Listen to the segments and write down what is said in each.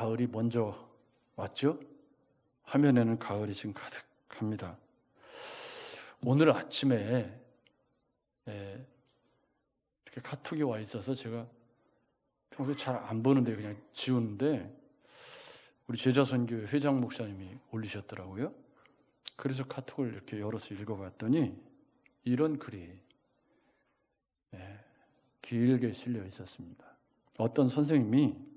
가을이 먼저 왔죠? 화면에는 가을이 지금 가득합니다. 오늘 아침에 이렇게 카톡이 와 있어서 제가 평소에 잘 안 보는데 그냥 지우는데 우리 제자선교회 회장 목사님이 올리셨더라고요. 그래서 카톡을 이렇게 열어서 읽어봤더니 이런 글이 길게 실려 있었습니다. 어떤 선생님이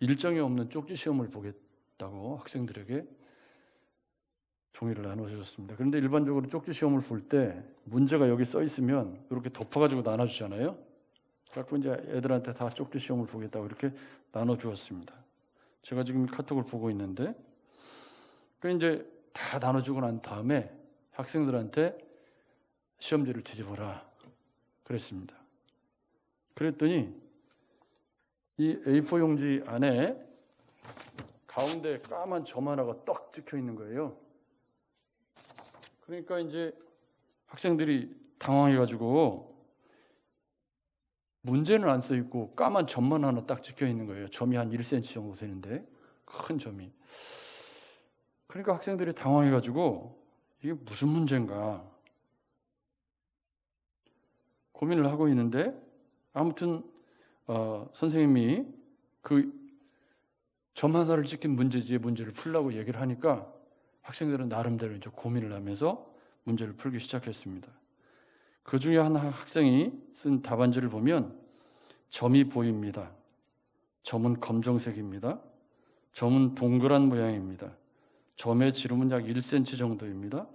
일정이 없는 쪽지 시험을 보겠다고 학생들에게 종이를 나눠주셨습니다. 그런데 일반적으로 쪽지 시험을 볼 때 문제가 여기 써 있으면 이렇게 덮어가지고 나눠주잖아요. 그래서 이제 애들한테 다 쪽지 시험을 보겠다고 이렇게 나눠주었습니다. 제가 지금 카톡을 보고 있는데, 그 이제 다 나눠주고 난 다음에 학생들한테 시험지를 뒤집어라 그랬습니다. 그랬더니 이 A4 용지 안에 가운데 까만 점 하나가 떡 찍혀 있는 거예요. 그러니까 이제 학생들이 당황해가지고 문제는 안 써 있고 까만 점만 하나 딱 찍혀 있는 거예요. 점이 한 1cm 정도 되는데 큰 점이. 그러니까 학생들이 당황해가지고 이게 무슨 문제인가 고민을 하고 있는데 아무튼 선생님이 그 점 하나를 찍힌 문제지의 문제를 풀라고 얘기를 하니까 학생들은 나름대로 이제 고민을 하면서 문제를 풀기 시작했습니다. 그 중에 한 학생이 쓴 답안지를 보면 점이 보입니다. 점은 검정색입니다. 점은 동그란 모양입니다. 점의 지름은 약 1cm 정도입니다.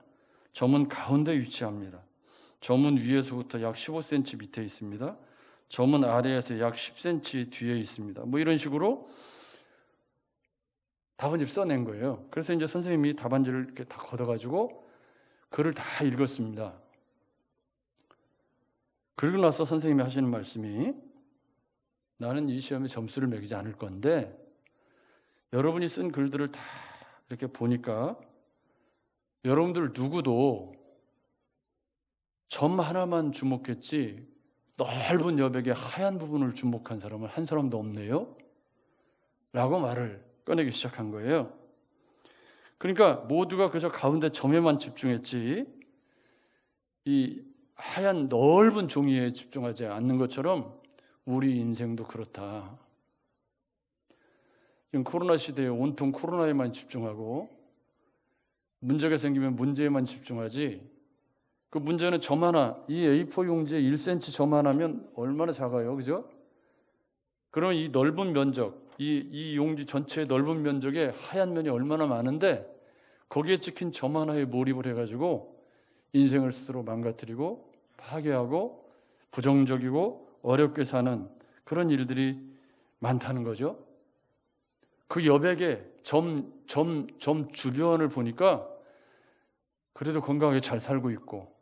점은 가운데 위치합니다. 점은 위에서부터 약 15cm 밑에 있습니다. 점은 아래에서 약 10cm 뒤에 있습니다. 뭐 이런 식으로 답안지를 써낸 거예요. 그래서 이제 선생님이 답안지를 이렇게 다 걷어가지고 글을 다 읽었습니다. 그러고 나서 선생님이 하시는 말씀이 나는 이 시험에 점수를 매기지 않을 건데 여러분이 쓴 글들을 다 이렇게 보니까 여러분들 누구도 점 하나만 주목했지 넓은 여백의 하얀 부분을 주목한 사람은 한 사람도 없네요 라고 말을 꺼내기 시작한 거예요. 그러니까 모두가 그저 가운데 점에만 집중했지 이 하얀 넓은 종이에 집중하지 않는 것처럼 우리 인생도 그렇다. 지금 코로나 시대에 온통 코로나에만 집중하고 문제가 생기면 문제에만 집중하지 그 문제는 점 하나, 이 A4 용지에 1cm 점 하나면 얼마나 작아요, 그죠? 그러면 이 넓은 면적, 이 용지 전체의 넓은 면적에 하얀 면이 얼마나 많은데 거기에 찍힌 점 하나에 몰입을 해가지고 인생을 스스로 망가뜨리고 파괴하고 부정적이고 어렵게 사는 그런 일들이 많다는 거죠. 그 여백의 점 주변을 보니까 그래도 건강하게 잘 살고 있고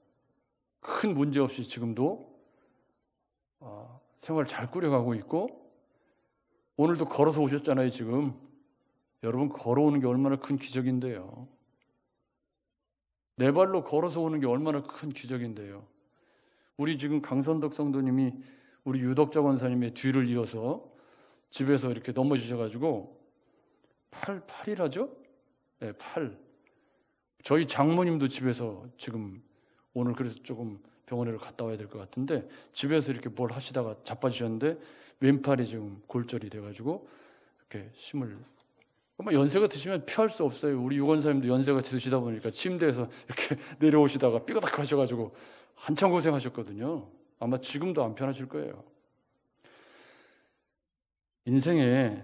큰 문제 없이 지금도 생활 잘 꾸려가고 있고 오늘도 걸어서 오셨잖아요. 지금 여러분 걸어오는 게 얼마나 큰 기적인데요. 내 발로 걸어서 오는 게 얼마나 큰 기적인데요. 우리 지금 강선덕 성도님이 우리 유덕자 권사님의 뒤를 이어서 집에서 이렇게 넘어지셔가지고 팔이라죠? 네, 팔. 저희 장모님도 집에서 지금 오늘 그래서 조금 병원에 갔다 와야 될 것 같은데 집에서 이렇게 뭘 하시다가 자빠지셨는데 왼팔이 지금 골절이 돼가지고 이렇게 힘을 연세가 드시면 피할 수 없어요. 우리 유권사님도 연세가 드시다 보니까 침대에서 이렇게 내려오시다가 삐그덕 하셔가지고 한참 고생하셨거든요. 아마 지금도 안 편하실 거예요. 인생에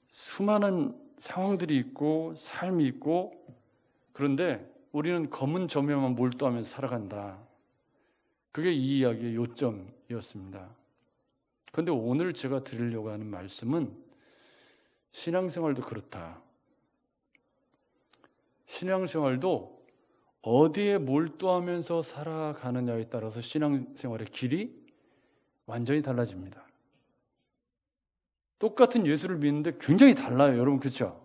수많은 상황들이 있고 삶이 있고 그런데 우리는 검은 점에만 몰두하면서 살아간다. 그게 이 이야기의 요점이었습니다. 그런데 오늘 제가 드리려고 하는 말씀은 신앙생활도 그렇다. 신앙생활도 어디에 몰두하면서 살아가느냐에 따라서 신앙생활의 길이 완전히 달라집니다. 똑같은 예수를 믿는데 굉장히 달라요. 여러분 그렇죠?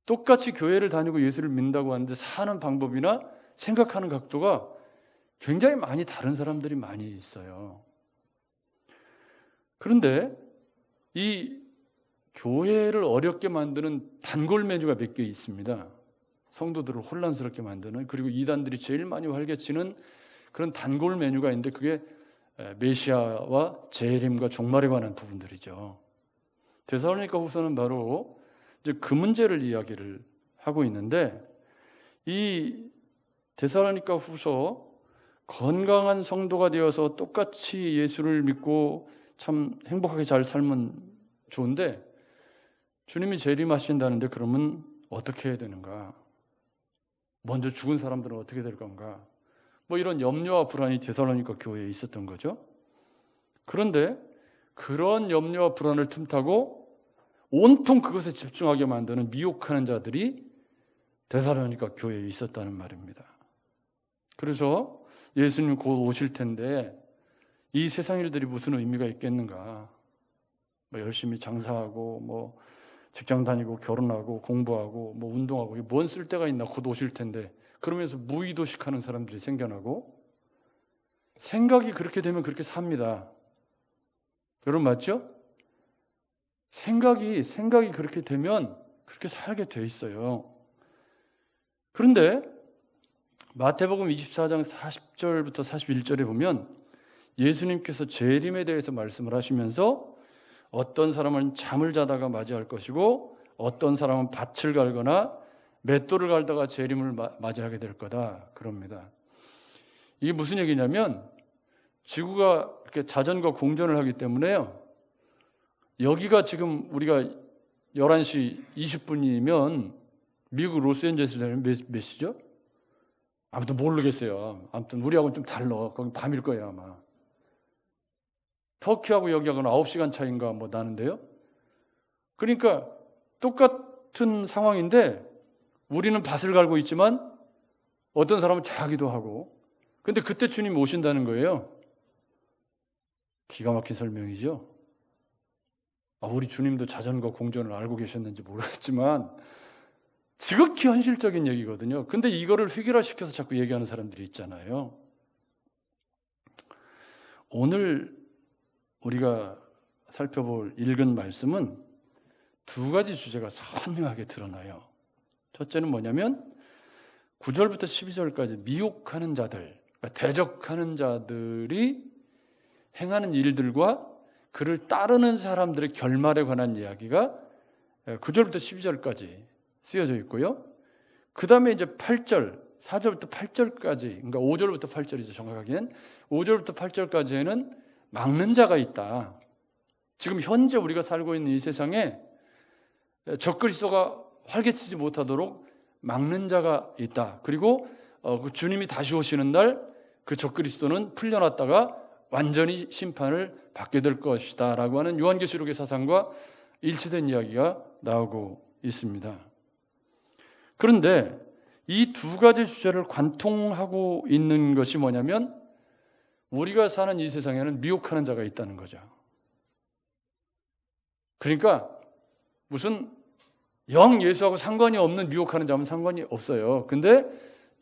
똑같이 교회를 다니고 예수를 믿는다고 하는데 사는 방법이나 생각하는 각도가 굉장히 많이 다른 사람들이 많이 있어요. 그런데 이 교회를 어렵게 만드는 단골 메뉴가 몇 개 있습니다. 성도들을 혼란스럽게 만드는, 그리고 이단들이 제일 많이 활개치는 그런 단골 메뉴가 있는데 그게 메시아와 재림과 종말에 관한 부분들이죠. 데살로니가 후서는 바로 이제 그 문제를 이야기를 하고 있는데, 이 데살로니가 후서 건강한 성도가 되어서 똑같이 예수를 믿고 참 행복하게 잘 살면 좋은데, 주님이 재림하신다는데 그러면 어떻게 해야 되는가? 먼저 죽은 사람들은 어떻게 될 건가? 뭐 이런 염려와 불안이 데살로니가 교회에 있었던 거죠. 그런데 그런 염려와 불안을 틈타고 온통 그것에 집중하게 만드는 미혹하는 자들이 데살로니가 교회에 있었다는 말입니다. 그래서 예수님 곧 오실 텐데 이 세상 일들이 무슨 의미가 있겠는가? 뭐 열심히 장사하고 뭐 직장 다니고 결혼하고 공부하고 뭐 운동하고 뭔 쓸데가 있나? 곧 오실 텐데. 그러면서 무의도식하는 사람들이 생겨나고, 생각이 그렇게 되면 그렇게 삽니다. 여러분 맞죠? 생각이 그렇게 되면 그렇게 살게 돼 있어요. 그런데 마태복음 24장 40절부터 41절에 보면 예수님께서 재림에 대해서 말씀을 하시면서 어떤 사람은 잠을 자다가 맞이할 것이고 어떤 사람은 밭을 갈거나 맷돌을 갈다가 재림을 맞이하게 될 거다 그럽니다. 이게 무슨 얘기냐면 지구가 이렇게 자전과 공전을 하기 때문에요. 여기가 지금 우리가 11시 20분이면 미국 로스앤젤레스는 몇 시죠? 아무튼 모르겠어요. 아무튼 우리하고는 좀 달라. 거기 밤일 거예요 아마. 터키하고 여기하고는 9시간 차이인가 뭐 나는데요. 그러니까 똑같은 상황인데 우리는 밭을 갈고 있지만 어떤 사람은 자기도 하고, 근데 그때 주님이 오신다는 거예요. 기가 막힌 설명이죠. 우리 주님도 자전거 공전을 알고 계셨는지 모르겠지만 지극히 현실적인 얘기거든요. 근데 이거를 획일화시켜서 자꾸 얘기하는 사람들이 있잖아요. 오늘 우리가 살펴볼 읽은 말씀은 두 가지 주제가 선명하게 드러나요. 첫째는 뭐냐면 9절부터 12절까지 미혹하는 자들, 그러니까 대적하는 자들이 행하는 일들과 그를 따르는 사람들의 결말에 관한 이야기가 9절부터 12절까지 쓰여져 있고요. 그 다음에 이제 8절, 4절부터 8절까지, 그러니까 5절부터 8절이죠. 정확하게는 5절부터 8절까지에는 막는 자가 있다. 지금 현재 우리가 살고 있는 이 세상에 적그리스도가 활개치지 못하도록 막는 자가 있다. 그리고 그 주님이 다시 오시는 날 그 적그리스도는 풀려났다가 완전히 심판을 받게 될 것이다 라고 하는 요한계시록의 사상과 일치된 이야기가 나오고 있습니다. 그런데 이 두 가지 주제를 관통하고 있는 것이 뭐냐면 우리가 사는 이 세상에는 미혹하는 자가 있다는 거죠. 그러니까 무슨 영 예수하고 상관이 없는 미혹하는 자면 상관이 없어요. 근데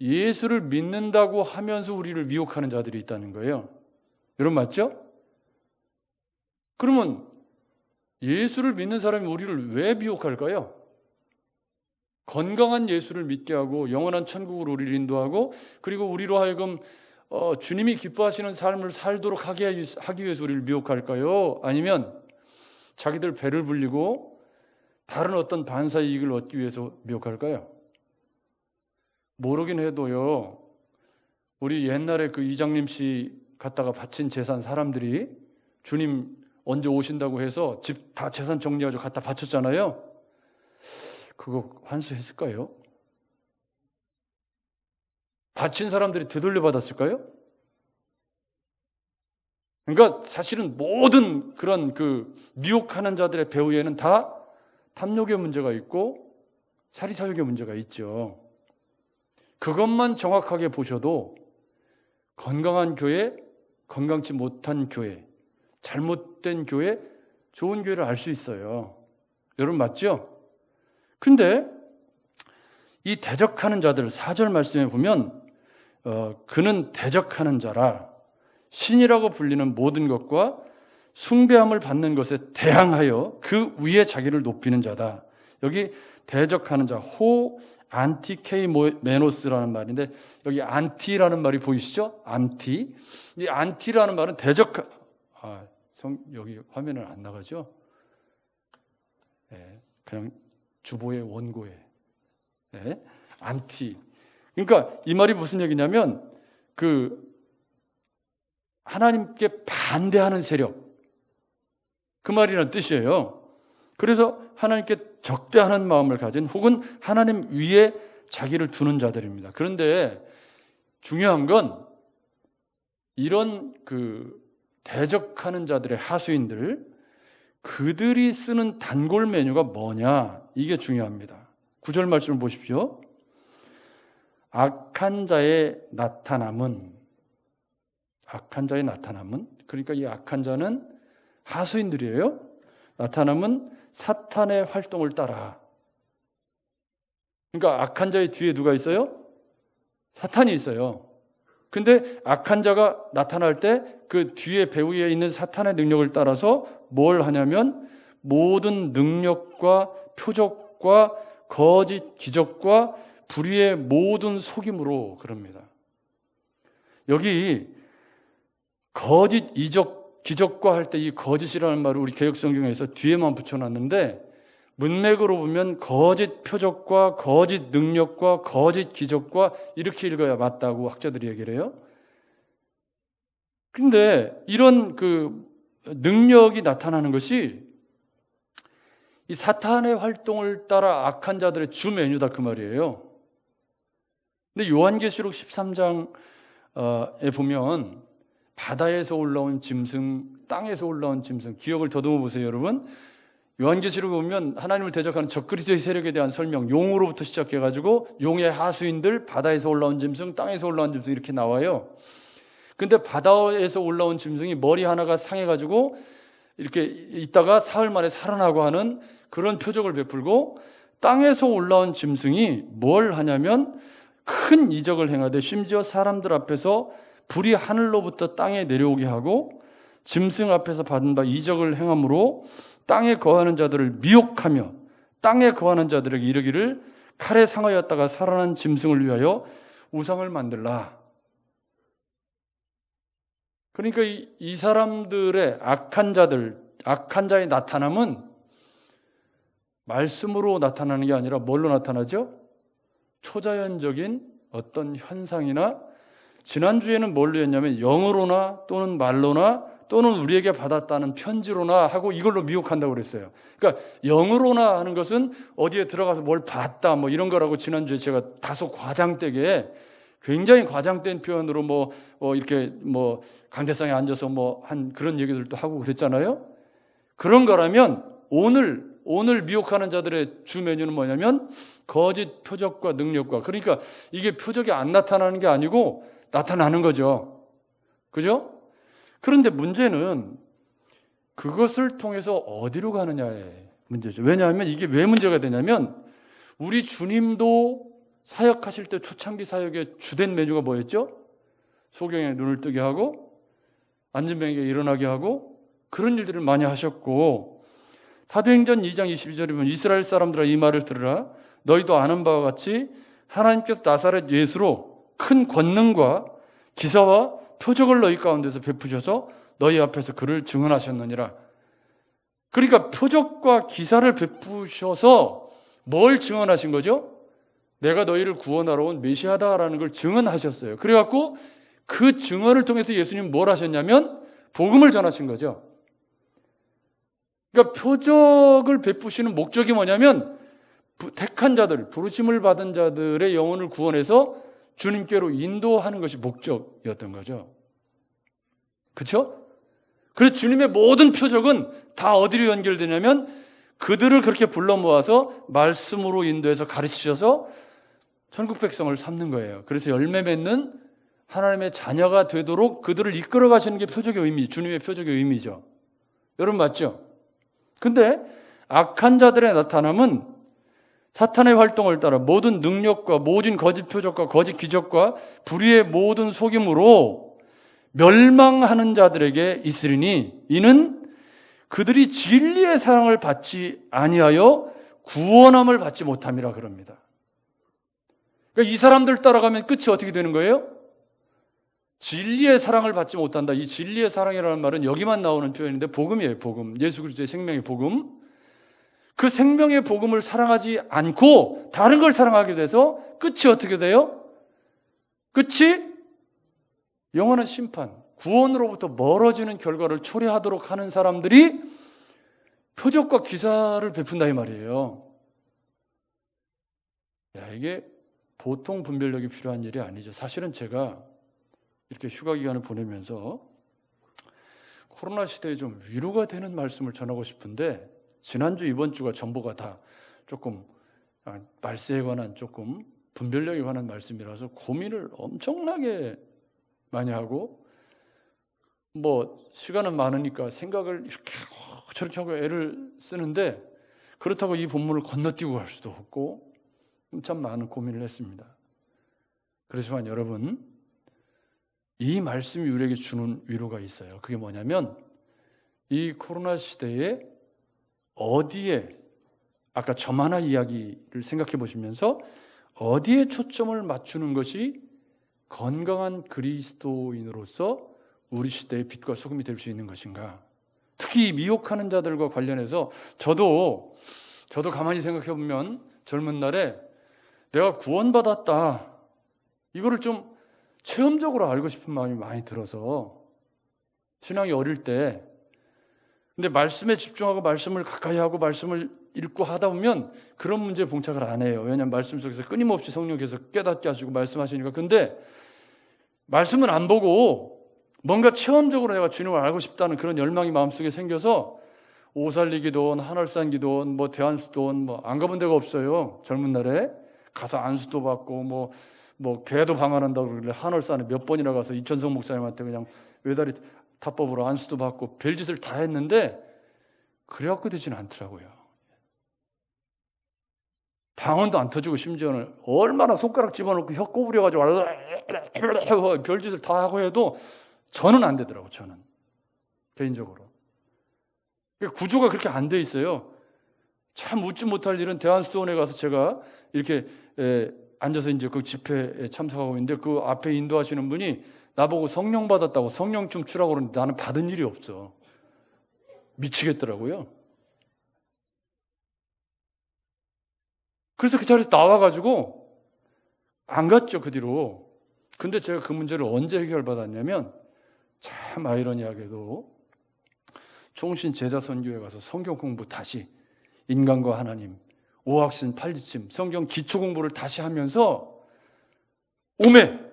예수를 믿는다고 하면서 우리를 미혹하는 자들이 있다는 거예요. 여러분 맞죠? 그러면 예수를 믿는 사람이 우리를 왜 미혹할까요? 건강한 예수를 믿게 하고 영원한 천국으로 우리를 인도하고, 그리고 우리로 하여금 주님이 기뻐하시는 삶을 살도록 하기 위해서 우리를 미혹할까요? 아니면 자기들 배를 불리고 다른 어떤 반사 이익을 얻기 위해서 미혹할까요? 모르긴 해도요, 우리 옛날에 그 이장님 씨 갖다가 바친 재산 사람들이 주님 언제 오신다고 해서 집 다 재산 정리해가지고 갖다 바쳤잖아요. 그거 환수했을까요? 바친 사람들이 되돌려 받았을까요? 그러니까 사실은 모든 그런 그 미혹하는 자들의 배후에는 다 탐욕의 문제가 있고 사리사욕의 문제가 있죠. 그것만 정확하게 보셔도 건강한 교회, 건강치 못한 교회, 잘못된 교회, 좋은 교회를 알 수 있어요. 여러분 맞죠? 근데 이 대적하는 자들 4절 말씀에 보면 그는 대적하는 자라 신이라고 불리는 모든 것과 숭배함을 받는 것에 대항하여 그 위에 자기를 높이는 자다. 여기 대적하는 자, 호 안티케이메노스라는 말인데 여기 안티라는 말이 보이시죠? 안티. 이 안티라는 말은 여기 화면은 안 나가죠? 네, 그냥 주보의 원고에. 네, 안티. 그러니까 이 말이 무슨 얘기냐면 하나님께 반대하는 세력, 그 말이라는 뜻이에요. 그래서 하나님께 적대하는 마음을 가진 혹은 하나님 위에 자기를 두는 자들입니다. 그런데 중요한 건 이런 대적하는 자들의 하수인들, 그들이 쓰는 단골 메뉴가 뭐냐, 이게 중요합니다. 9절 말씀을 보십시오. 악한 자의 나타남은, 그러니까 이 악한 자는 하수인들이에요. 나타남은 사탄의 활동을 따라. 그러니까 악한 자의 뒤에 누가 있어요? 사탄이 있어요. 근데 악한 자가 나타날 때 그 뒤에 배후에 있는 사탄의 능력을 따라서 뭘 하냐면 모든 능력과 표적과 거짓 기적과 불의의 모든 속임으로 그럽니다. 여기 거짓 이적 기적과 할 때 이 거짓이라는 말을 우리 개역성경에서 뒤에만 붙여놨는데 문맥으로 보면 거짓 표적과 거짓 능력과 거짓 기적과 이렇게 읽어야 맞다고 학자들이 얘기를 해요. 그런데 이런 능력이 나타나는 것이 이 사탄의 활동을 따라 악한 자들의 주 메뉴다, 그 말이에요. 근데 요한계시록 13장에 보면 바다에서 올라온 짐승, 땅에서 올라온 짐승, 기억을 더듬어 보세요, 여러분. 요한계시록에 보면 하나님을 대적하는 적그리스도의 세력에 대한 설명, 용으로부터 시작해가지고 용의 하수인들, 바다에서 올라온 짐승, 땅에서 올라온 짐승 이렇게 나와요. 근데 바다에서 올라온 짐승이 머리 하나가 상해가지고 이렇게 있다가 사흘 만에 살아나고 하는 그런 표적을 베풀고, 땅에서 올라온 짐승이 뭘 하냐면 큰 이적을 행하되 심지어 사람들 앞에서 불이 하늘로부터 땅에 내려오게 하고 짐승 앞에서 받은 바 이적을 행함으로 땅에 거하는 자들을 미혹하며 땅에 거하는 자들에게 이르기를 칼에 상하였다가 살아난 짐승을 위하여 우상을 만들라. 그러니까 이 사람들의 악한 자의 나타남은 말씀으로 나타나는 게 아니라 뭘로 나타나죠? 초자연적인 어떤 현상이나, 지난주에는 뭘로 했냐면 영으로나 또는 말로나 또는 우리에게 받았다는 편지로나 하고 이걸로 미혹한다고 그랬어요. 그러니까 영으로나 하는 것은 어디에 들어가서 뭘 봤다 뭐 이런 거라고 지난주에 제가 다소 과장되게, 굉장히 과장된 표현으로 이렇게 강대상에 앉아서 한 그런 얘기들도 하고 그랬잖아요. 그런 거라면 오늘 미혹하는 자들의 주 메뉴는 뭐냐면 거짓 표적과 능력과, 그러니까 이게 표적이 안 나타나는 게 아니고 나타나는 거죠. 그죠? 그런데 문제는 그것을 통해서 어디로 가느냐의 문제죠. 왜냐하면 이게 왜 문제가 되냐면 우리 주님도 사역하실 때 초창기 사역의 주된 메뉴가 뭐였죠? 소경의 눈을 뜨게 하고 앉은 병에게 일어나게 하고 그런 일들을 많이 하셨고, 사도행전 2장 22절에 보면 이스라엘 사람들아 이 말을 들으라. 너희도 아는 바와 같이 하나님께서 나사렛 예수로 큰 권능과 기사와 표적을 너희 가운데서 베푸셔서 너희 앞에서 그를 증언하셨느니라. 그러니까 표적과 기사를 베푸셔서 뭘 증언하신 거죠? 내가 너희를 구원하러 온 메시아다라는 걸 증언하셨어요. 그래갖고 그 증언을 통해서 예수님 뭘 하셨냐면 복음을 전하신 거죠. 그러니까 표적을 베푸시는 목적이 뭐냐면 택한 자들, 부르심을 받은 자들의 영혼을 구원해서 주님께로 인도하는 것이 목적이었던 거죠. 그렇죠? 그래서 주님의 모든 표적은 다 어디로 연결되냐면 그들을 그렇게 불러 모아서 말씀으로 인도해서 가르치셔서 천국 백성을 삼는 거예요. 그래서 열매 맺는 하나님의 자녀가 되도록 그들을 이끌어 가시는 게 표적의 의미, 주님의 표적의 의미죠. 여러분 맞죠? 근데 악한 자들의 나타남은 사탄의 활동을 따라 모든 능력과 모든 거짓 표적과 거짓 기적과 불의의 모든 속임으로 멸망하는 자들에게 있으리니 이는 그들이 진리의 사랑을 받지 아니하여 구원함을 받지 못함이라 그럽니다. 그러니까 이 사람들 따라가면 끝이 어떻게 되는 거예요? 진리의 사랑을 받지 못한다. 이 진리의 사랑이라는 말은 여기만 나오는 표현인데 복음이에요. 복음. 예수 그리스도의 생명의 복음. 그 생명의 복음을 사랑하지 않고 다른 걸 사랑하게 돼서 끝이 어떻게 돼요? 끝이 영원한 심판, 구원으로부터 멀어지는 결과를 초래하도록 하는 사람들이 표적과 기사를 베푼다 이 말이에요. 이게 보통 분별력이 필요한 일이 아니죠. 사실은 제가 이렇게 휴가 기간을 보내면서 코로나 시대에 좀 위로가 되는 말씀을 전하고 싶은데 지난주 이번 주가 전부가 다 조금 말세에 관한 조금 분별력에 관한 말씀이라서 고민을 엄청나게 많이 하고 시간은 많으니까 생각을 이렇게 하고 저렇게 하고 애를 쓰는데 그렇다고 이 본문을 건너뛰고 갈 수도 없고 참 많은 고민을 했습니다. 그렇지만 여러분, 이 말씀이 우리에게 주는 위로가 있어요. 그게 뭐냐면 이 코로나 시대에 어디에, 아까 저만화 이야기를 생각해 보시면서 어디에 초점을 맞추는 것이 건강한 그리스도인으로서 우리 시대의 빛과 소금이 될 수 있는 것인가. 특히 미혹하는 자들과 관련해서 저도 가만히 생각해 보면 젊은 날에 내가 구원받았다, 이거를 좀 체험적으로 알고 싶은 마음이 많이 들어서 신앙이 어릴 때, 근데 말씀에 집중하고 말씀을 가까이 하고 말씀을 읽고 하다 보면 그런 문제에 봉착을 안 해요. 왜냐하면 말씀 속에서 끊임없이 성령께서 깨닫게 하시고 말씀하시니까. 근데 말씀은 안 보고 뭔가 체험적으로 내가 주님을 알고 싶다는 그런 열망이 마음속에 생겨서 오살리기도원, 한월산기도원, 대안수도원 안 가본 데가 없어요. 젊은 날에 가서 안수도 받고 개도 방한한다고 그러길래 한월산에 몇 번이나 가서 이천성 목사님한테 그냥 외다리 타법으로 안수도 받고 별짓을 다 했는데 그래갖고 되지는 않더라고요. 방언도 안 터지고 심지어는 얼마나 손가락 집어넣고 혀 꼬부려가지고 별짓을 다 하고 해도 저는 안 되더라고요. 저는 개인적으로 구조가 그렇게 안 돼 있어요. 참 웃지 못할 일은 대한수도원에 가서 제가 이렇게 앉아서 이제 그 집회에 참석하고 있는데 그 앞에 인도하시는 분이 나보고 성령 받았다고 성령 좀 추라고 그러는데 나는 받은 일이 없어. 미치겠더라고요. 그래서 그 자리에서 나와가지고 안 갔죠, 그 뒤로. 근데 제가 그 문제를 언제 해결받았냐면 참 아이러니하게도 총신 제자선교회 가서 성경 공부 다시, 인간과 하나님, 오학신 팔지침, 성경 기초 공부를 다시 하면서 오메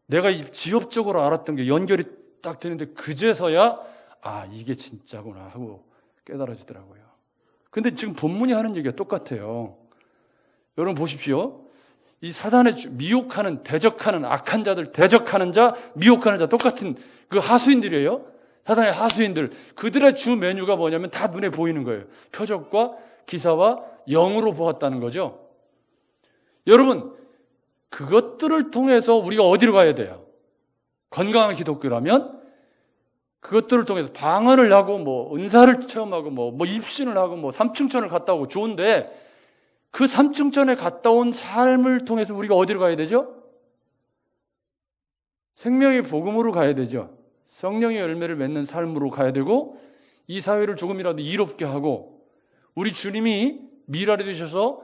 내가 지엽적으로 알았던 게 연결이 딱 되는데 그제서야 이게 진짜구나 하고 깨달아지더라고요. 근데 지금 본문이 하는 얘기가 똑같아요. 여러분 보십시오. 이 사단의 미혹하는, 대적하는 악한 자들, 대적하는 자, 미혹하는 자 똑같은 그 하수인들이에요. 사단의 하수인들. 그들의 주 메뉴가 뭐냐면 다 눈에 보이는 거예요. 표적과 기사와 영으로 보았다는 거죠. 여러분, 그것들을 통해서 우리가 어디로 가야 돼요? 건강한 기독교라면 그것들을 통해서 방언을 하고 은사를 체험하고 입신을 하고 삼층천을 갔다 오고 좋은데 그 삼층천에 갔다 온 삶을 통해서 우리가 어디로 가야 되죠? 생명의 복음으로 가야 되죠. 성령의 열매를 맺는 삶으로 가야 되고 이 사회를 조금이라도 이롭게 하고 우리 주님이 미랄이 되셔서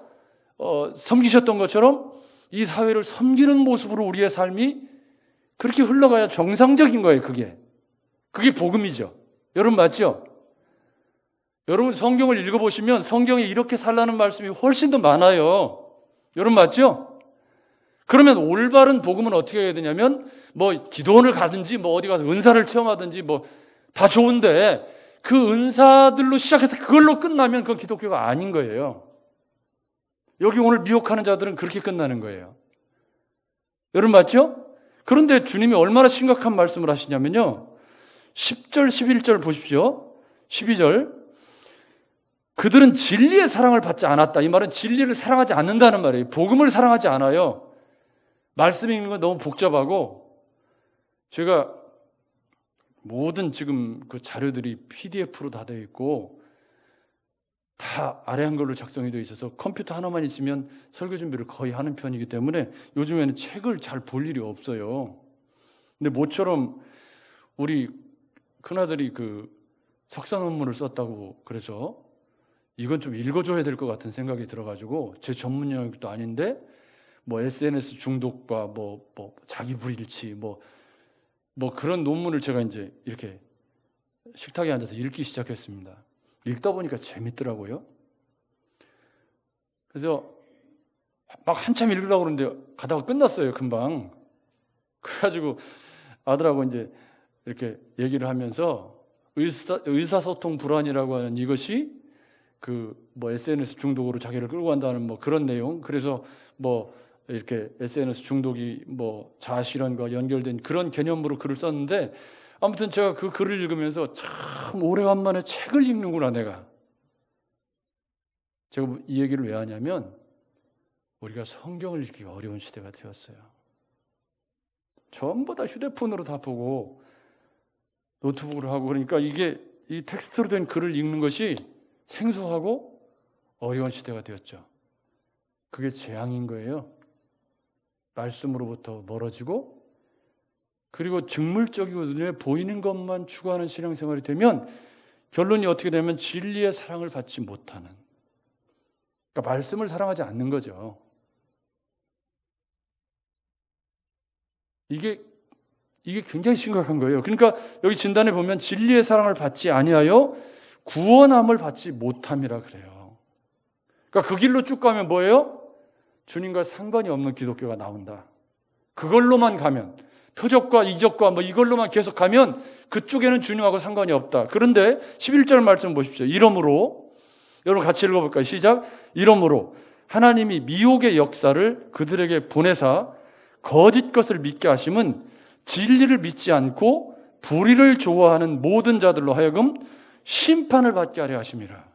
섬기셨던 것처럼 이 사회를 섬기는 모습으로 우리의 삶이 그렇게 흘러가야 정상적인 거예요. 그게 복음이죠. 여러분 맞죠? 여러분 성경을 읽어보시면 성경에 이렇게 살라는 말씀이 훨씬 더 많아요. 여러분 맞죠? 그러면 올바른 복음은 어떻게 해야 되냐면 기도원을 가든지 어디 가서 은사를 체험하든지 다 좋은데 그 은사들로 시작해서 그걸로 끝나면 그건 기독교가 아닌 거예요. 여기 오늘 미혹하는 자들은 그렇게 끝나는 거예요. 여러분 맞죠? 그런데 주님이 얼마나 심각한 말씀을 하시냐면요. 10절, 11절 보십시오. 12절. 그들은 진리의 사랑을 받지 않았다. 이 말은 진리를 사랑하지 않는다는 말이에요. 복음을 사랑하지 않아요. 말씀 읽는 건 너무 복잡하고 제가 모든 지금 그 자료들이 PDF로 다 되어 있고 다 아래 한글로 작성이 되어 있어서 컴퓨터 하나만 있으면 설교 준비를 거의 하는 편이기 때문에 요즘에는 책을 잘 볼 일이 없어요. 근데 모처럼 우리 큰아들이 그 석사 논문을 썼다고 그래서 이건 좀 읽어줘야 될 것 같은 생각이 들어가지고 제 전문 영역도 아닌데 뭐 SNS 중독과 뭐 자기 불일치 뭐 그런 논문을 제가 이제 이렇게 식탁에 앉아서 읽기 시작했습니다. 읽다 보니까 재밌더라고요. 그래서 막 한참 읽으려고 그러는데 가다가 끝났어요, 금방. 그래가지고 아들하고 이제 이렇게 얘기를 하면서 의사소통 불안이라고 하는 이것이 그 뭐 SNS 중독으로 자기를 끌고 간다는 뭐 그런 내용. 그래서 뭐 이렇게 SNS 중독이 뭐 자아실현과 연결된 그런 개념으로 글을 썼는데 아무튼 제가 그 글을 읽으면서 참 오래간만에 책을 읽는구나 내가. 제가 이 얘기를 왜 하냐면 우리가 성경을 읽기가 어려운 시대가 되었어요. 전부 다 휴대폰으로 다 보고 노트북으로 하고 그러니까 이게 이 텍스트로 된 글을 읽는 것이 생소하고 어려운 시대가 되었죠. 그게 재앙인 거예요. 말씀으로부터 멀어지고 그리고 직물적이고 눈에 보이는 것만 추구하는 신앙생활이 되면 결론이 어떻게 되면 진리의 사랑을 받지 못하는, 그러니까 말씀을 사랑하지 않는 거죠. 이게 굉장히 심각한 거예요. 그러니까 여기 진단에 보면 진리의 사랑을 받지 아니하여 구원함을 받지 못함이라 그래요. 그러니까 그 길로 쭉 가면 뭐예요? 주님과 상관이 없는 기독교가 나온다. 그걸로만 가면, 표적과 이적과 뭐 이걸로만 계속 가면 그쪽에는 주님하고 상관이 없다. 그런데 11절 말씀 보십시오. 이러므로, 여러분 같이 읽어볼까요? 시작. 이러므로 하나님이 미혹의 역사를 그들에게 보내사 거짓 것을 믿게 하심은 진리를 믿지 않고 불의를 좋아하는 모든 자들로 하여금 심판을 받게 하려 하심이라.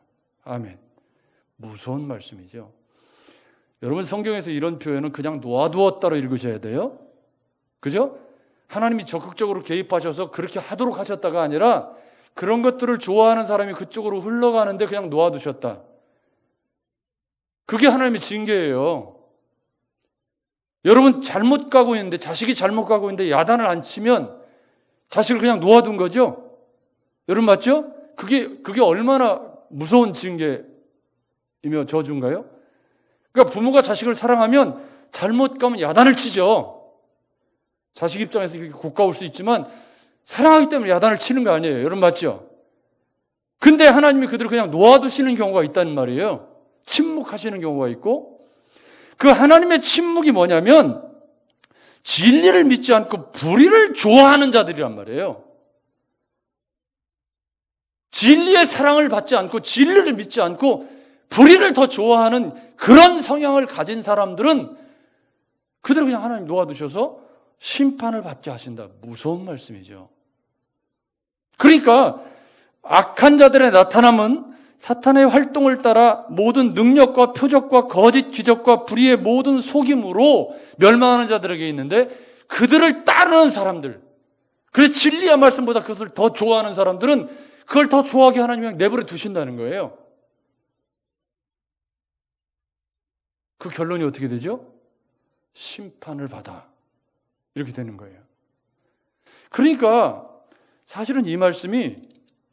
아멘. 무서운 말씀이죠. 여러분 성경에서 이런 표현은 그냥 놓아두었다로 읽으셔야 돼요. 그죠? 하나님이 적극적으로 개입하셔서 그렇게 하도록 하셨다가 아니라 그런 것들을 좋아하는 사람이 그쪽으로 흘러가는데 그냥 놓아두셨다. 그게 하나님의 징계예요. 여러분 잘못 가고 있는데, 자식이 잘못 가고 있는데 야단을 안 치면 자식을 그냥 놓아둔 거죠? 여러분 맞죠? 그게 얼마나 무서운 징계이며 저주인가요? 그러니까 부모가 자식을 사랑하면 잘못 가면 야단을 치죠. 자식 입장에서 이렇게 고가울 수 있지만 사랑하기 때문에 야단을 치는 거 아니에요. 여러분 맞죠? 근데 하나님이 그들을 그냥 놓아두시는 경우가 있다는 말이에요. 침묵하시는 경우가 있고, 그 하나님의 침묵이 뭐냐면 진리를 믿지 않고 불의를 좋아하는 자들이란 말이에요. 진리의 사랑을 받지 않고 진리를 믿지 않고 불의를 더 좋아하는 그런 성향을 가진 사람들은 그대로 그냥 하나님 놓아두셔서 심판을 받게 하신다. 무서운 말씀이죠. 그러니까 악한 자들의 나타남은 사탄의 활동을 따라 모든 능력과 표적과 거짓 기적과 불의의 모든 속임으로 멸망하는 자들에게 있는데, 그들을 따르는 사람들, 그래서 진리의 말씀보다 그것을 더 좋아하는 사람들은 그걸 더 좋아하게 하나님이 그냥 내버려 두신다는 거예요. 그 결론이 어떻게 되죠? 심판을 받아. 이렇게 되는 거예요. 그러니까 사실은 이 말씀이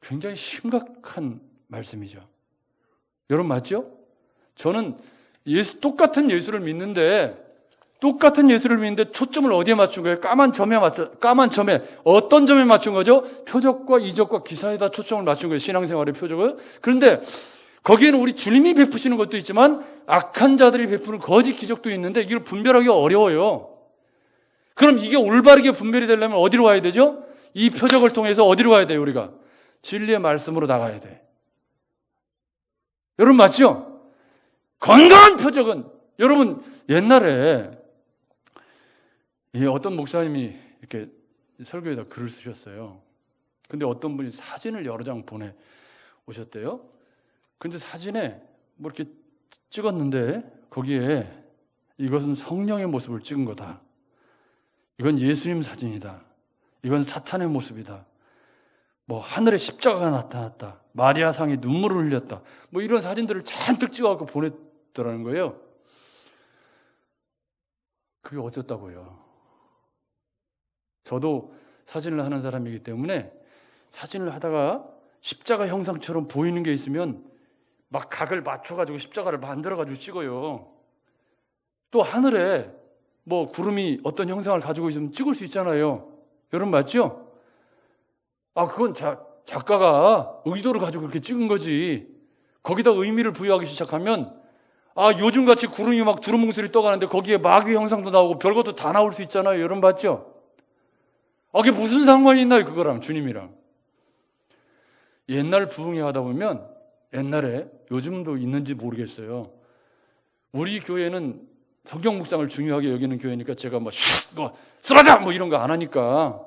굉장히 심각한 말씀이죠. 여러분 맞죠? 저는 똑같은 예수를 믿는데 초점을 어디에 맞춘 거예요? 까만 점에 어떤 점에 맞춘 거죠? 표적과 이적과 기사에다 초점을 맞춘 거예요. 신앙생활의 표적을. 그런데 거기에는 우리 주님이 베푸시는 것도 있지만 악한 자들이 베푸는 거짓 기적도 있는데 이걸 분별하기 어려워요. 그럼 이게 올바르게 분별이 되려면 어디로 와야 되죠? 이 표적을 통해서 어디로 가야 돼요? 우리가 진리의 말씀으로 나가야 돼. 여러분 맞죠? 건강한 표적은, 여러분 옛날에 어떤 목사님이 이렇게 설교에다 글을 쓰셨어요. 근데 어떤 분이 사진을 여러 장 보내 오셨대요. 근데 사진에 뭐 이렇게 찍었는데 거기에 이것은 성령의 모습을 찍은 거다. 이건 예수님 사진이다. 이건 사탄의 모습이다. 뭐 하늘에 십자가가 나타났다, 마리아상이 눈물을 흘렸다, 뭐 이런 사진들을 잔뜩 찍어갖고 보냈더라는 거예요. 그게 어쩌다고요? 저도 사진을 하는 사람이기 때문에 사진을 하다가 십자가 형상처럼 보이는 게 있으면 막 각을 맞춰가지고 십자가를 만들어가지고 찍어요. 또 하늘에 뭐 구름이 어떤 형상을 가지고 있으면 찍을 수 있잖아요. 여러분 맞죠? 그건 작가가 의도를 가지고 그렇게 찍은 거지. 거기다 의미를 부여하기 시작하면 요즘같이 구름이 막 두루뭉술이 떠가는데 거기에 마귀 형상도 나오고 별것도 다 나올 수 있잖아요. 여러분 맞죠? 그게 무슨 상관이 있나요? 그거랑 주님이랑. 옛날 부흥회 하다 보면 옛날에 요즘도 있는지 모르겠어요. 우리 교회는 성경 묵상을 중요하게 여기는 교회니까 제가 쓰러져! 이런 거 안 하니까.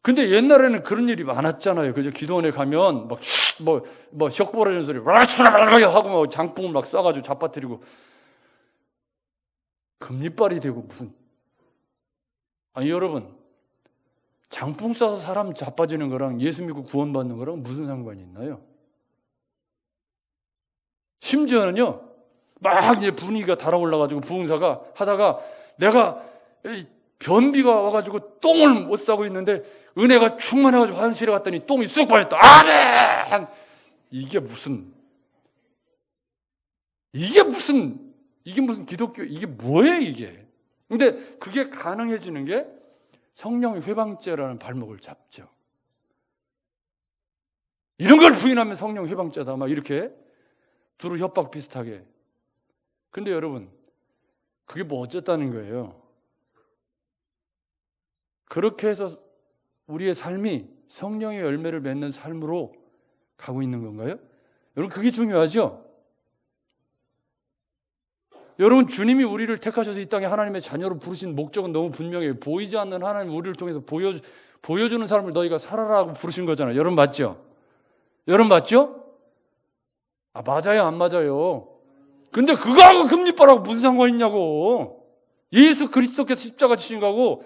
근데 옛날에는 그런 일이 많았잖아요. 그죠? 기도원에 가면 혁 벌어지는 소리, 하고 장풍을 막 쏴가지고 잡아뜨리고. 금리빨이 되고 무슨. 여러분. 장풍 쏴서 사람 자빠지는 거랑 예수 믿고 구원받는 거랑 무슨 상관이 있나요? 심지어는요, 막 이제 분위기가 달아올라가지고 부흥사가 하다가 내가 변비가 와가지고 똥을 못 싸고 있는데 은혜가 충만해가지고 화장실에 갔더니 똥이 쑥 빠졌다. 아멘! 이게 무슨 기독교, 이게 뭐예요, 이게? 근데 그게 가능해지는 게 성령 회방죄라는 발목을 잡죠. 이런 걸 부인하면 성령 회방죄다, 막 이렇게 두루 협박 비슷하게. 근데 여러분, 그게 뭐 어쨌다는 거예요? 그렇게 해서 우리의 삶이 성령의 열매를 맺는 삶으로 가고 있는 건가요? 여러분, 그게 중요하죠? 여러분, 주님이 우리를 택하셔서 이 땅에 하나님의 자녀로 부르신 목적은 너무 분명해요. 보이지 않는 하나님 우리를 통해서 보여주는 삶을 너희가 살아라고 부르신 거잖아요. 여러분 맞죠? 여러분 맞죠? 맞아요, 안 맞아요? 근데 그거하고 금리빨하고 무슨 상관이 있냐고. 예수 그리스도께서 십자가 지신 거하고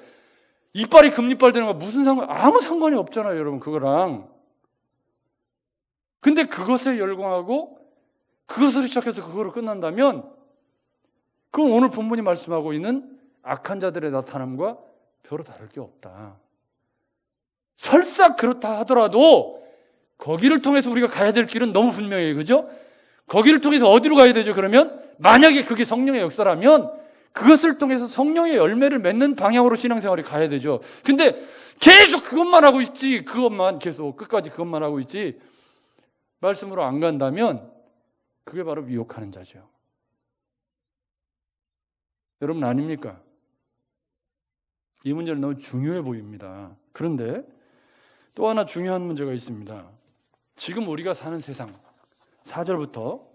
이빨이 금리빨 되는 거 무슨 상관, 아무 상관이 없잖아요, 여러분, 그거랑. 근데 그것에 열광하고 그것으로 시작해서 그거로 끝난다면 그건 오늘 본문이 말씀하고 있는 악한 자들의 나타남과 별로 다를 게 없다. 설사 그렇다 하더라도 거기를 통해서 우리가 가야 될 길은 너무 분명해요. 그죠? 거기를 통해서 어디로 가야 되죠? 그러면 만약에 그게 성령의 역사라면 그것을 통해서 성령의 열매를 맺는 방향으로 신앙생활이 가야 되죠. 근데 계속 그것만 하고 있지, 계속 끝까지 그것만 하고 있지 말씀으로 안 간다면 그게 바로 미혹하는 자죠. 여러분 아닙니까? 이 문제는 너무 중요해 보입니다. 그런데 또 하나 중요한 문제가 있습니다. 지금 우리가 사는 세상, 4절부터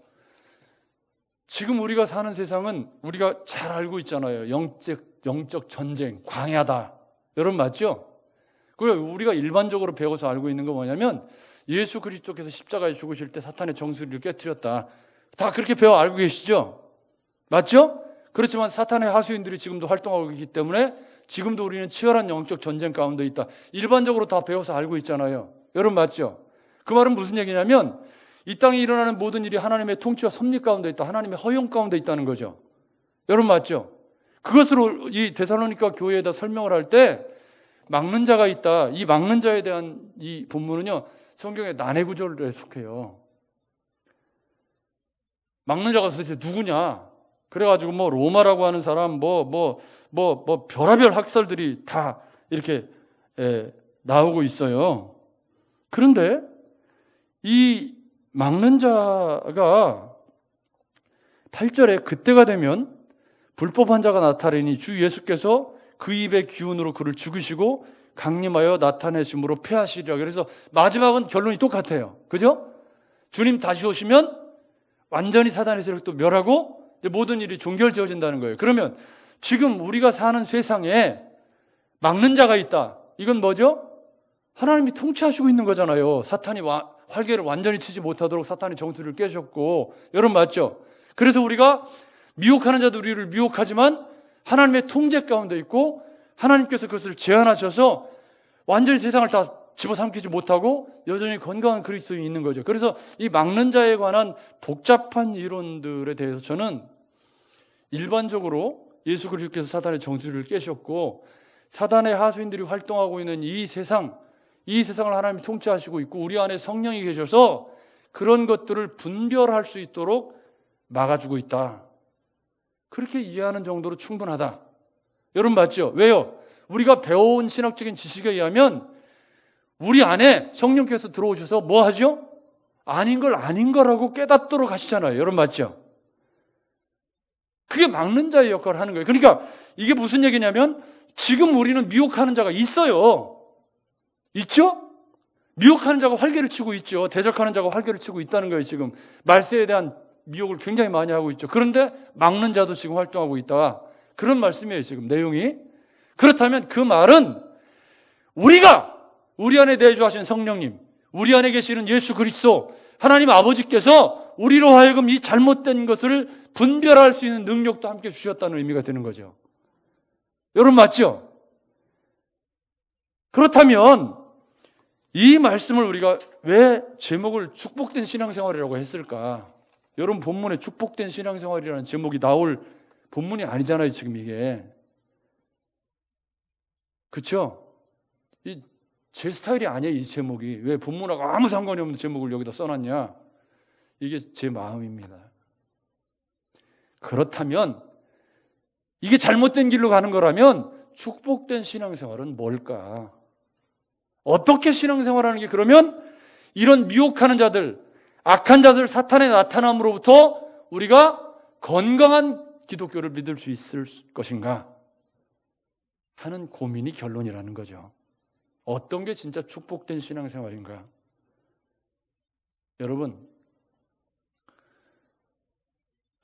지금 우리가 사는 세상은 우리가 잘 알고 있잖아요. 영적 전쟁, 광야다. 여러분 맞죠? 우리가 일반적으로 배워서 알고 있는 건 뭐냐면 예수 그리스도께서 십자가에 죽으실 때 사탄의 정수리를 깨뜨렸다. 다 그렇게 배워 알고 계시죠? 맞죠? 그렇지만 사탄의 하수인들이 지금도 활동하고 있기 때문에 지금도 우리는 치열한 영적 전쟁 가운데 있다. 일반적으로 다 배워서 알고 있잖아요. 여러분 맞죠? 그 말은 무슨 얘기냐면 이 땅에 일어나는 모든 일이 하나님의 통치와 섭리 가운데 있다. 하나님의 허용 가운데 있다는 거죠. 여러분 맞죠? 그것으로 이 데살로니가 교회에다 설명을 할 때 막는 자가 있다. 이 막는 자에 대한 이 본문은요, 성경의 난해 구절에 속해요. 막는 자가 도대체 누구냐? 그래가지고 로마라고 하는 사람 별의별 학설들이 다 이렇게 나오고 있어요. 그런데 이 막는 자가 8절에 그때가 되면 불법한 자가 나타나니 주 예수께서 그 입의 기운으로 그를 죽이시고 강림하여 나타내심으로 패하시리라. 그래서 마지막은 결론이 똑같아요. 그죠? 주님 다시 오시면 완전히 사단의 세력도 멸하고 모든 일이 종결되어진다는 거예요. 그러면 지금 우리가 사는 세상에 막는 자가 있다. 이건 뭐죠? 하나님이 통치하시고 있는 거잖아요. 사탄이 활개를 완전히 치지 못하도록 사탄이 정수리를 깨셨고. 여러분 맞죠? 그래서 우리가 미혹하는 자도 우리를 미혹하지만 하나님의 통제 가운데 있고 하나님께서 그것을 제한하셔서 완전히 세상을 다 집어삼키지 못하고 여전히 건강한 그리스도인이 있는 거죠. 그래서 이 막는 자에 관한 복잡한 이론들에 대해서 저는 일반적으로 예수 그리스도께서 사단의 정수를 깨셨고 사단의 하수인들이 활동하고 있는 이 세상을 하나님이 통치하시고 있고 우리 안에 성령이 계셔서 그런 것들을 분별할 수 있도록 막아주고 있다. 그렇게 이해하는 정도로 충분하다. 여러분 맞죠? 왜요? 우리가 배워온 신학적인 지식에 의하면 우리 안에 성령께서 들어오셔서 뭐 하죠? 아닌 걸 아닌 거라고 깨닫도록 하시잖아요. 여러분 맞죠? 그게 막는 자의 역할을 하는 거예요. 그러니까 이게 무슨 얘기냐면 지금 우리는 미혹하는 자가 있어요. 있죠? 미혹하는 자가 활개를 치고 있죠. 대적하는 자가 활개를 치고 있다는 거예요. 지금 말세에 대한 미혹을 굉장히 많이 하고 있죠. 그런데 막는 자도 지금 활동하고 있다. 그런 말씀이에요. 지금 내용이. 그렇다면 그 말은 우리 안에 내주하신 성령님, 우리 안에 계시는 예수 그리스도, 하나님 아버지께서 우리로 하여금 이 잘못된 것을 분별할 수 있는 능력도 함께 주셨다는 의미가 되는 거죠. 여러분 맞죠? 그렇다면 이 말씀을 우리가 왜 제목을 축복된 신앙생활이라고 했을까? 여러분 본문에 축복된 신앙생활이라는 제목이 나올 본문이 아니잖아요. 지금 이게. 그렇죠? 제 스타일이 아니에요. 이 제목이. 왜 본문하고 아무 상관이 없는 제목을 여기다 써놨냐? 이게 제 마음입니다. 그렇다면 이게 잘못된 길로 가는 거라면 축복된 신앙생활은 뭘까? 어떻게 신앙생활하는 게 그러면 이런 미혹하는 자들, 악한 자들, 사탄의 나타남으로부터 우리가 건강한 기독교를 믿을 수 있을 것인가 하는 고민이 결론이라는 거죠. 어떤 게 진짜 축복된 신앙생활인가? 여러분,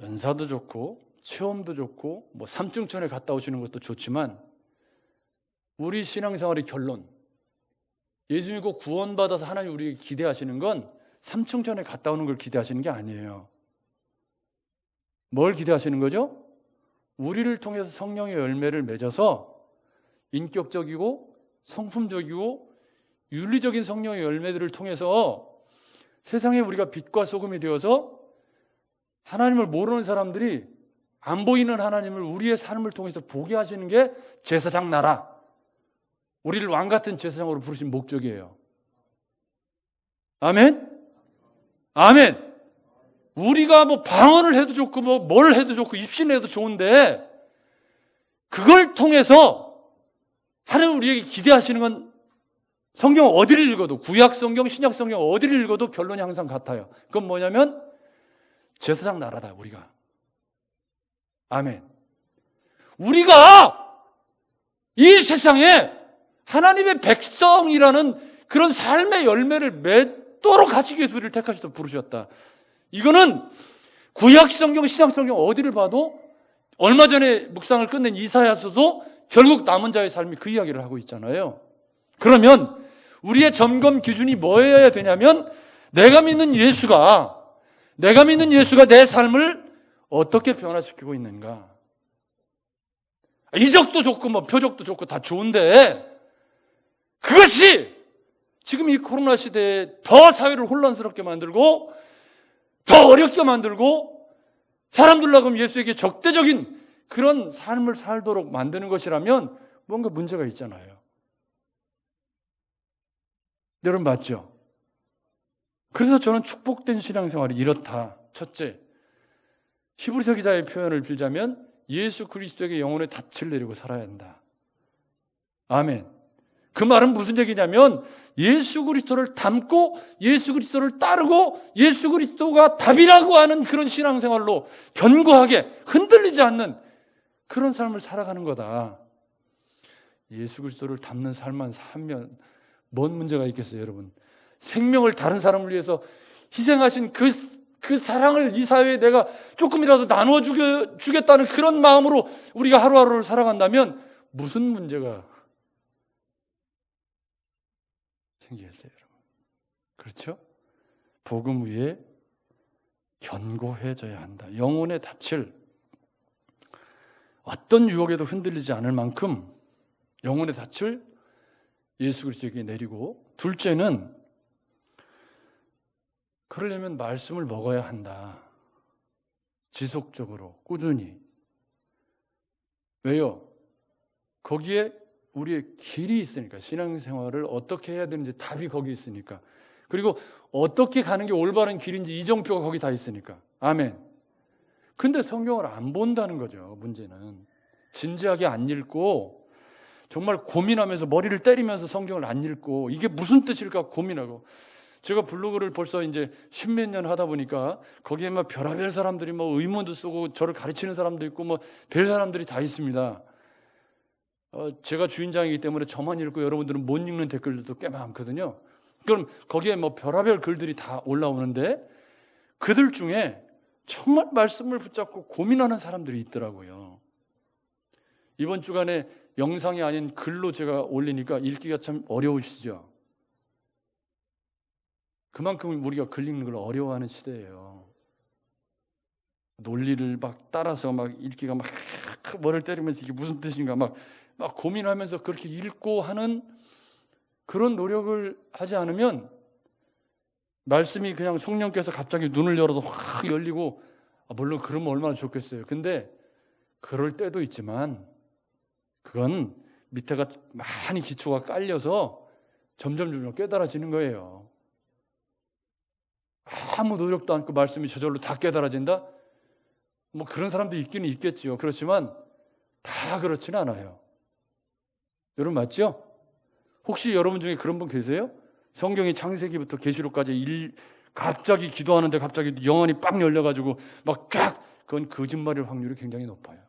은사도 좋고 체험도 좋고 뭐 삼중천에 갔다 오시는 것도 좋지만 우리 신앙생활의 결론, 예수 믿고 구원받아서 하나님 우리에게 기대하시는 건 삼중천에 갔다 오는 걸 기대하시는 게 아니에요. 뭘 기대하시는 거죠? 우리를 통해서 성령의 열매를 맺어서 인격적이고 성품적이고 윤리적인 성령의 열매들을 통해서 세상에 우리가 빛과 소금이 되어서 하나님을 모르는 사람들이 안 보이는 하나님을 우리의 삶을 통해서 보게 하시는 게 제사장 나라, 우리를 왕같은 제사장으로 부르신 목적이에요. 아멘? 아멘. 우리가 뭐 방언을 해도 좋고 뭐 뭘 해도 좋고 입신해도 좋은데 그걸 통해서 하나님 우리에게 기대하시는 건 성경 어디를 읽어도 구약 성경, 신약 성경 어디를 읽어도 결론이 항상 같아요. 그건 뭐냐면 제사장 나라다 우리가. 아멘. 우리가 이 세상에 하나님의 백성이라는 그런 삶의 열매를 맺도록 가시기 위해서 우리를 택하셔서 부르셨다. 이거는 구약 성경, 신약 성경 어디를 봐도 얼마 전에 묵상을 끝낸 이사야서도 결국 남은 자의 삶이 그 이야기를 하고 있잖아요. 그러면 우리의 점검 기준이 뭐여야 되냐면 내가 믿는 예수가 내 삶을 어떻게 변화시키고 있는가. 이적도 좋고 뭐 표적도 좋고 다 좋은데 그것이 지금 이 코로나 시대에 더 사회를 혼란스럽게 만들고 더 어렵게 만들고 사람들로 하여금 예수에게 적대적인 그런 삶을 살도록 만드는 것이라면 뭔가 문제가 있잖아요. 여러분 맞죠? 그래서 저는 축복된 신앙생활이 이렇다. 첫째, 히브리서 기자의 표현을 빌자면 예수 그리스도에게 영혼의 닻을 내리고 살아야 한다. 아멘. 그 말은 무슨 얘기냐면 예수 그리스도를 닮고 예수 그리스도를 따르고 예수 그리스도가 답이라고 하는 그런 신앙생활로 견고하게 흔들리지 않는 그런 삶을 살아가는 거다. 예수 그리스도를 닮는 삶만 살면 뭔 문제가 있겠어요, 여러분? 생명을 다른 사람을 위해서 희생하신 그 사랑을 이 사회에 내가 조금이라도 나누어 주겠다는 그런 마음으로 우리가 하루하루를 살아간다면 무슨 문제가 생기겠어요, 여러분? 그렇죠? 복음 위에 견고해져야 한다. 영혼의 닻을 어떤 유혹에도 흔들리지 않을 만큼 영혼의 닻을 예수 그리스도에게 내리고, 둘째는 그러려면 말씀을 먹어야 한다. 지속적으로, 꾸준히. 왜요? 거기에 우리의 길이 있으니까. 신앙생활을 어떻게 해야 되는지 답이 거기 있으니까. 그리고 어떻게 가는 게 올바른 길인지 이정표가 거기 다 있으니까. 아멘. 근데 성경을 안 본다는 거죠. 문제는 진지하게 안 읽고, 정말 고민하면서 머리를 때리면서 성경을 안 읽고, 이게 무슨 뜻일까 고민하고. 제가 블로그를 벌써 이제 십몇 년 하다 보니까 거기에 막 별의별 사람들이 뭐 의문도 쓰고 저를 가르치는 사람도 있고 뭐 별 사람들이 다 있습니다. 제가 주인장이기 때문에 저만 읽고 여러분들은 못 읽는 댓글들도 꽤 많거든요. 그럼 거기에 뭐 별의별 글들이 다 올라오는데, 그들 중에 정말 말씀을 붙잡고 고민하는 사람들이 있더라고요. 이번 주간에 영상이 아닌 글로 제가 올리니까 읽기가 참 어려우시죠? 그만큼 우리가 글 읽는 걸 어려워하는 시대예요. 논리를 막 따라서 막 읽기가 막 머리를 때리면서 이게 무슨 뜻인가 막 고민하면서 그렇게 읽고 하는 그런 노력을 하지 않으면, 말씀이 그냥 성령께서 갑자기 눈을 열어서 확 열리고, 물론 그러면 얼마나 좋겠어요. 근데 그럴 때도 있지만 그건 밑에가 많이 기초가 깔려서 점점 깨달아지는 거예요. 아무 노력도 않고 말씀이 저절로 다 깨달아진다? 뭐 그런 사람도 있기는 있겠지요. 그렇지만 다 그렇지는 않아요. 여러분 맞죠? 혹시 여러분 중에 그런 분 계세요? 성경이 창세기부터 계시록까지 갑자기 기도하는데 갑자기 영혼이 빵 열려가지고 막 쫙, 그건 거짓말일 확률이 굉장히 높아요.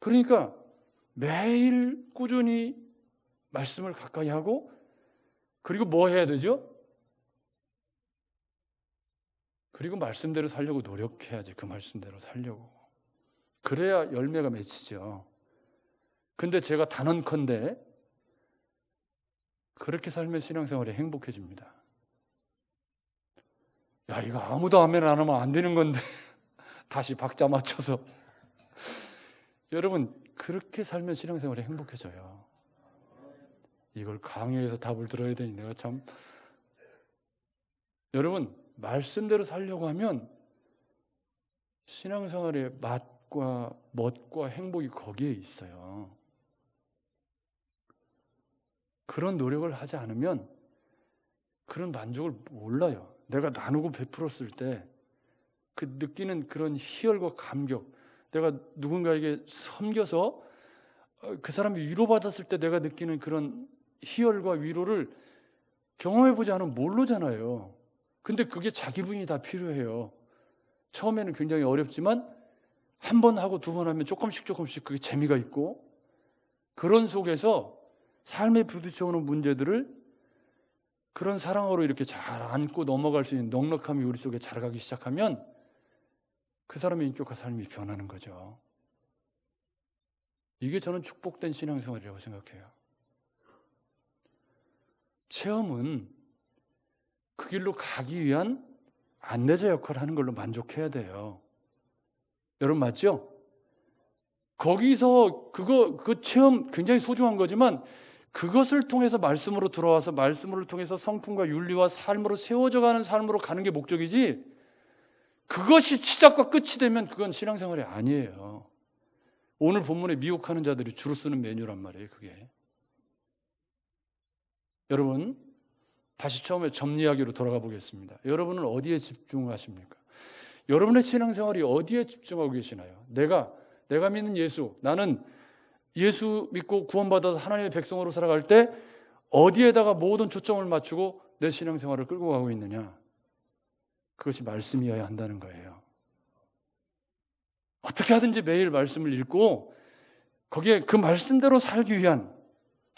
그러니까 매일 꾸준히 말씀을 가까이 하고, 그리고 뭐 해야 되죠? 그리고 말씀대로 살려고 노력해야지. 그 말씀대로 살려고. 그래야 열매가 맺히죠. 근데 제가 단언컨대 그렇게 살면 신앙생활이 행복해집니다. 야, 이거 아무도 아멘 안 하면 안 되는 건데 다시 박자 맞춰서. 여러분, 그렇게 살면 신앙생활이 행복해져요. 이걸 강의에서 답을 들어야 되니 내가 참. 여러분, 말씀대로 살려고 하면 신앙생활의 맛과 멋과 행복이 거기에 있어요. 그런 노력을 하지 않으면 그런 만족을 몰라요. 내가 나누고 베풀었을 때 그 느끼는 그런 희열과 감격, 내가 누군가에게 섬겨서 그 사람이 위로받았을 때 내가 느끼는 그런 희열과 위로를 경험해보지 않으면 모르잖아요. 근데 그게 자기 분이 다 필요해요. 처음에는 굉장히 어렵지만 한 번 하고 두 번 하면 조금씩 그게 재미가 있고, 그런 속에서 삶에 부딪혀오는 문제들을 그런 사랑으로 이렇게 잘 안고 넘어갈 수 있는 넉넉함이 우리 속에 자라가기 시작하면 그 사람의 인격과 삶이 변하는 거죠. 이게 저는 축복된 신앙생활이라고 생각해요. 체험은 그 길로 가기 위한 안내자 역할을 하는 걸로 만족해야 돼요. 여러분 맞죠? 거기서 그 체험 굉장히 소중한 거지만, 그것을 통해서 말씀으로 들어와서 말씀을 통해서 성품과 윤리와 삶으로 세워져가는 삶으로 가는 게 목적이지, 그것이 시작과 끝이 되면 그건 신앙생활이 아니에요. 오늘 본문에 미혹하는 자들이 주로 쓰는 메뉴란 말이에요. 그게. 여러분, 다시 처음에 점리하기로 돌아가 보겠습니다. 여러분은 어디에 집중하십니까? 여러분의 신앙생활이 어디에 집중하고 계시나요? 내가 믿는 예수, 나는 예수 믿고 구원받아서 하나님의 백성으로 살아갈 때 어디에다가 모든 초점을 맞추고 내 신앙생활을 끌고 가고 있느냐? 그것이 말씀이어야 한다는 거예요. 어떻게 하든지 매일 말씀을 읽고 거기에 그 말씀대로 살기 위한,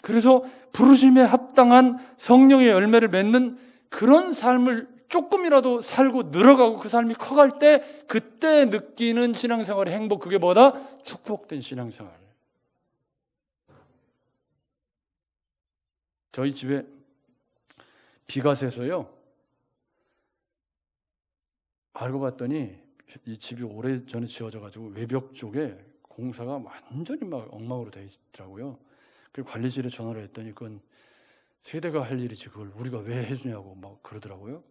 그래서 부르심에 합당한 성령의 열매를 맺는 그런 삶을 조금이라도 살고 늘어가고 그 삶이 커갈 때 그때 느끼는 신앙생활의 행복, 그게 뭐다? 축복된 신앙생활. 저희 집에 비가 새서요, 알고 봤더니 이 집이 오래전에 지어져 가지고 외벽 쪽에 공사가 완전히 막 엉망으로 돼 있더라고요. 그리고 관리실에 전화를 했더니 그건 세대가 할 일이지 그걸 우리가 왜 해주냐고 막 그러더라고요.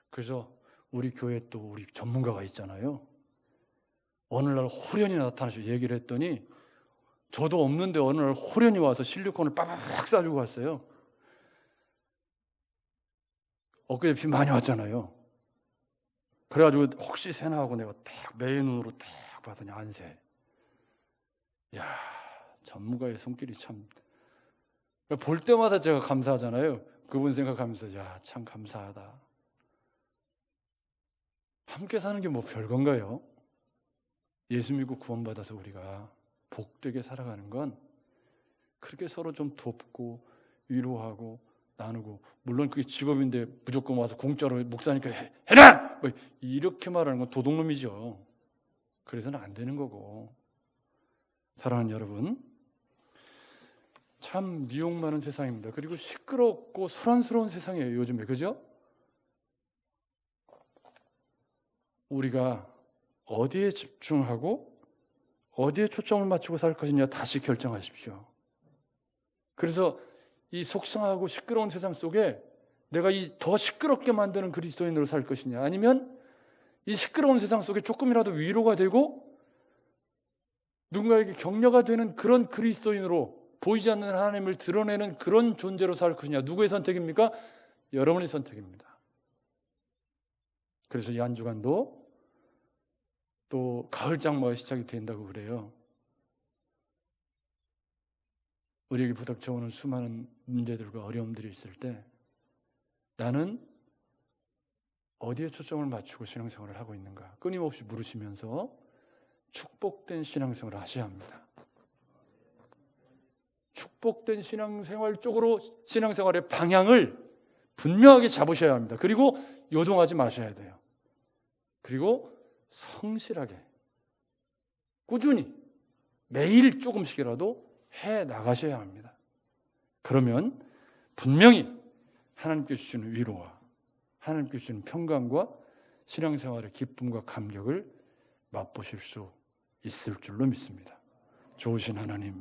그래서 우리 교회에 또 우리 전문가가 있잖아요. 어느 날 호련히 나타나서 얘기를 했더니 저도 없는데 어느 날 호련히 와서 실리콘을 빠박 싸주고 갔어요. 엊그제 비 많이 왔잖아요. 그래가지고 혹시 새나 하고 내가 딱 매 눈으로 딱 봤더니 안 새. 야, 전문가의 손길이 참. 볼 때마다 제가 감사하잖아요. 그분 생각하면서 야, 참 감사하다. 함께 사는 게 뭐 별건가요? 예수 믿고 구원받아서 우리가 복되게 살아가는 건 그렇게 서로 좀 돕고 위로하고 나누고, 물론 그게 직업인데 무조건 와서 공짜로 목사니까 해라! 뭐 이렇게 말하는 건 도둑놈이죠. 그래서는 안 되는 거고. 사랑하는 여러분, 참 미혹 많은 세상입니다. 그리고 시끄럽고 소란스러운 세상이에요, 요즘에. 그죠? 우리가 어디에 집중하고 어디에 초점을 맞추고 살 것이냐 다시 결정하십시오. 그래서 이 속상하고 시끄러운 세상 속에 내가 이 더 시끄럽게 만드는 그리스도인으로 살 것이냐, 아니면 이 시끄러운 세상 속에 조금이라도 위로가 되고 누군가에게 격려가 되는 그런 그리스도인으로, 보이지 않는 하나님을 드러내는 그런 존재로 살 것이냐. 누구의 선택입니까? 여러분의 선택입니다. 그래서 이 한 주간도 또 가을 장마가 시작이 된다고 그래요. 우리에게 부닥쳐오는 수많은 문제들과 어려움들이 있을 때 나는 어디에 초점을 맞추고 신앙생활을 하고 있는가 끊임없이 물으시면서 축복된 신앙생활을 하셔야 합니다. 축복된 신앙생활 쪽으로 신앙생활의 방향을 분명하게 잡으셔야 합니다. 그리고 요동하지 마셔야 돼요. 그리고 성실하게 꾸준히 매일 조금씩이라도 해 나가셔야 합니다. 그러면 분명히 하나님께 주시는 위로와 하나님께 주시는 평강과 신앙생활의 기쁨과 감격을 맛보실 수 있을 줄로 믿습니다. 좋으신 하나님,